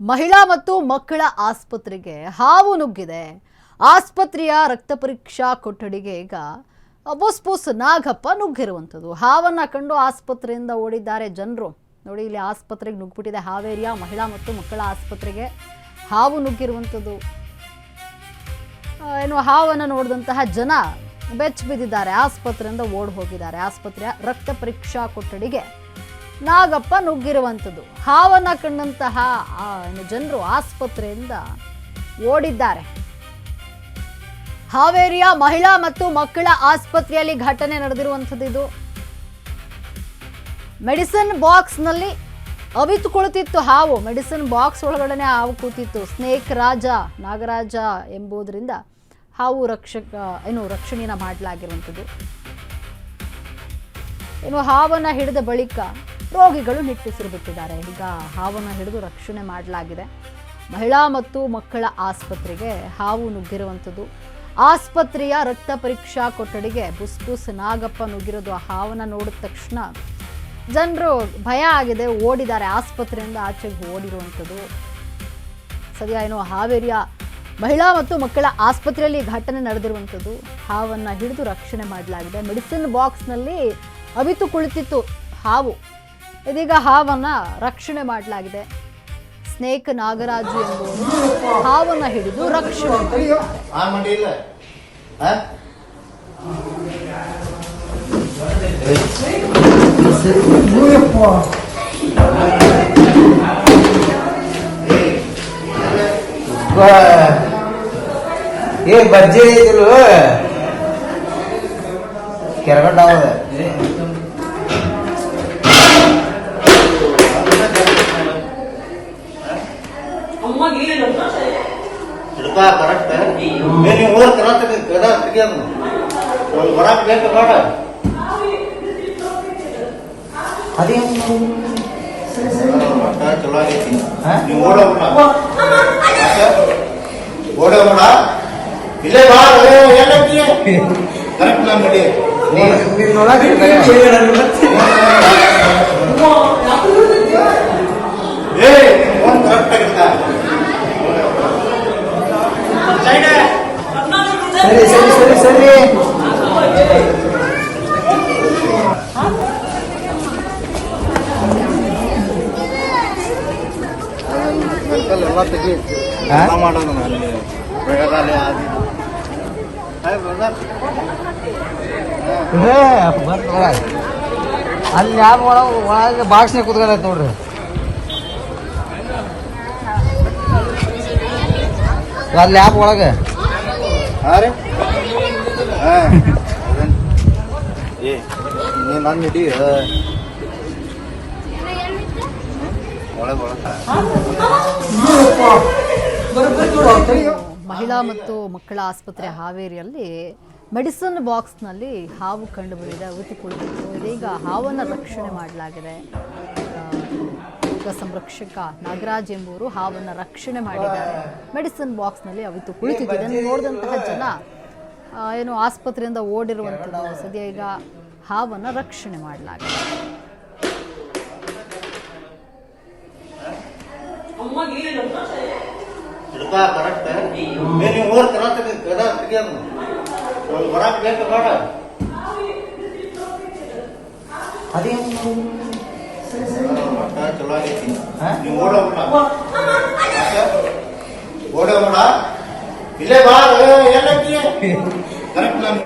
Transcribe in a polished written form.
ಮಹಿಳಾ ಮತ್ತು ಮಕ್ಕಳ ಆಸ್ಪತ್ರೆಗೆ ಹಾವು ನುಗ್ಗಿದೆ. ಆಸ್ಪತ್ರೆಯ ರಕ್ತ ಪರೀಕ್ಷಾ ಕೊಠಡಿಗೆ ಈಗ ಬುಸ್ ನಾಗಪ್ಪ ನುಗ್ಗಿರುವಂಥದ್ದು. ಹಾವನ್ನ ಕಂಡು ಆಸ್ಪತ್ರೆಯಿಂದ ಓಡಿದ್ದಾರೆ ಜನರು. ನೋಡಿ, ಇಲ್ಲಿ ಆಸ್ಪತ್ರೆಗೆ ನುಗ್ಗಿಬಿಟ್ಟಿದೆ. ಹಾವೇರಿಯ ಮಹಿಳಾ ಮತ್ತು ಮಕ್ಕಳ ಆಸ್ಪತ್ರೆಗೆ ಹಾವು ನುಗ್ಗಿರುವಂಥದ್ದು. ಹಾವನ್ನು ನೋಡಿದಂತಹ ಜನ ಬೆಚ್ಚ ಬಿದ್ದಿದ್ದಾರೆ. ಆಸ್ಪತ್ರೆಯಿಂದ ಓಡಿ ಹೋಗಿದ್ದಾರೆ. ಆಸ್ಪತ್ರೆಯ ರಕ್ತ ಪರೀಕ್ಷಾ ಕೊಠಡಿಗೆ ನಾಗಪ್ಪ ನುಗ್ಗಿರುವಂಥದ್ದು. ಹಾವನ್ನ ಕಂಡಂತಹ ಜನರು ಆಸ್ಪತ್ರೆಯಿಂದ ಓಡಿದ್ದಾರೆ. ಹಾವೇರಿಯ ಮಹಿಳಾ ಮತ್ತು ಮಕ್ಕಳ ಆಸ್ಪತ್ರೆಯಲ್ಲಿ ಘಟನೆ ನಡೆದಿರುವಂಥದ್ದು. ಇದು ಮೆಡಿಸಿನ್ ಬಾಕ್ಸ್ ನಲ್ಲಿ ಅವಿತು ಕುಳಿತಿತ್ತು ಹಾವು. ಮೆಡಿಸಿನ್ ಬಾಕ್ಸ್ ಒಳಗಡೆ ಹಾವು ಕೂತಿತ್ತು. ಸ್ನೇಕ್ ರಾಜ ನಾಗರಾಜ ಎಂಬುದರಿಂದ ಹಾವು ರಕ್ಷಣೆಯನ್ನ ಮಾಡಲಾಗಿರುವಂಥದ್ದು. ಹಾವನ್ನ ಹಿಡಿದ ಬಳಿಕ ರೋಗಿಗಳು ನಿಟ್ಟುಸಿರು ಬಿಟ್ಟಿದ್ದಾರೆ. ಈಗ ಹಾವನ್ನು ಹಿಡಿದು ರಕ್ಷಣೆ ಮಾಡಲಾಗಿದೆ. ಮಹಿಳಾ ಮತ್ತು ಮಕ್ಕಳ ಆಸ್ಪತ್ರೆಗೆ ಹಾವು ನುಗ್ಗಿರುವಂಥದ್ದು. ಆಸ್ಪತ್ರೆಯ ರಕ್ತ ಪರೀಕ್ಷಾ ಕೊಠಡಿಗೆ ಬುಸ್ ನಾಗಪ್ಪ ನುಗ್ಗಿರೋದು. ಆ ಹಾವನ್ನ ನೋಡಿದ ತಕ್ಷಣ ಜನರು ಭಯ ಆಗಿದೆ, ಓಡಿದ್ದಾರೆ. ಆಸ್ಪತ್ರೆಯಿಂದ ಆಚೆಗೆ ಓಡಿರುವಂಥದ್ದು. ಸದ್ಯ ಹಾವೇರಿಯ ಮಹಿಳಾ ಮತ್ತು ಮಕ್ಕಳ ಆಸ್ಪತ್ರೆಯಲ್ಲಿ ಘಟನೆ ನಡೆದಿರುವಂಥದ್ದು. ಹಾವನ್ನು ಹಿಡಿದು ರಕ್ಷಣೆ ಮಾಡಲಾಗಿದೆ. ಮೆಡಿಸಿನ್ ಬಾಕ್ಸ್ನಲ್ಲಿ ಅವಿತು ಕುಳಿತಿತ್ತು ಹಾವು. ಇದೀಗ ಹಾವನ್ನ ರಕ್ಷಣೆ ಮಾಡಲಾಗಿದೆ. ಸ್ನೇಕ್ ನಾಗರಾಜು ಎಂಬುವರು ಹಾವನ್ನ ಹಿಡಿದು ರಕ್ಷಣೆ ಬಜ್ಜಿ ಕೆರಗಡ್ಡ ಕರೆಕ್ಟ್ ನೀವು ಓದ್ ಕರೆಕ್ಟ್ ತೆಗಿಯೋದು ಹೊರಗೆ ಬೇಕು ಬೇಡ ಅದೇ ಚಲೋ ಆಗೈತಿ. ನೀವು ಓಡೋಬೇಡ ಓಡೋಬೇಡ, ಇಲ್ಲೇ ಬಾ. ಕರೆಕ್ಟ್ ನಾನು ನೋಡಿ ಫೋನ್ ಕರೆಕ್ಟ್ ಆಗಿರ್ತಾ. ಸರಿ ಸರಿ ಸರಿ ಸರಿ ಮಾಡೋಣ ಅಲ್ಲಿ ಯಾವ ಒಳಗೆ ಬಾಕ್ಸ್ನೇ ಕುತ್ಕೊಂಡೈತೆ ನೋಡ್ರಿ. ಅಲ್ಲಿ ಲ್ಯಾಬ್ ಒಳಗೆ ನಾನು ಹಿಡಿ ಮಹಿಳಾ ಮತ್ತು ಮಕ್ಕಳ ಆಸ್ಪತ್ರೆ ಹಾವೇರಿಯಲ್ಲಿ ಮೆಡಿಸಿನ್ ಬಾಕ್ಸ್ನಲ್ಲಿ ಹಾವು ಕಂಡು ಬಂದಿದೆ. ಅವಿತು ಕುಳಿತಿತ್ತು. ಇದೀಗ ಹಾವನ್ನು ರಕ್ಷಣೆ ಮಾಡಲಾಗಿದೆ. ಸಂರಕ್ಷಕ ನಾಗರಾಜ್ ಎಂಬುವರು ಹಾವನ್ನು ರಕ್ಷಣೆ ಮಾಡಿದ್ದಾರೆ. ಮೆಡಿಸಿನ್ ಬಾಕ್ಸ್ನಲ್ಲಿ ಅವಿತು ಕುಳಿತಿತ್ತು. ಇದನ್ನು ನೋಡಿದಂತಹ ಜನ ಆಸ್ಪತ್ರೆಯಿಂದ ಓಡಿರುವಂಥದ್ದು. ಸದ್ಯ ಈಗ ಹಾವನ್ನು ರಕ್ಷಣೆ ಮಾಡಲಾಗಿದೆ. ಕರೆಕ್ಟ್ ನೀವು ಓದ್ ಕರೆಕ್ಟ್ ತೆಗಿಯೋದು ಹೊರಗೆ ಬೇಕು ಬೇಡ ಅದೇ ಚಲೋ ಆಗೈತಿ. ನೀವು ಓಡೋಬೇಡ ಇಲ್ಲೇ ಬಾ. ಕರೆಕ್ಟ್ ನಾನು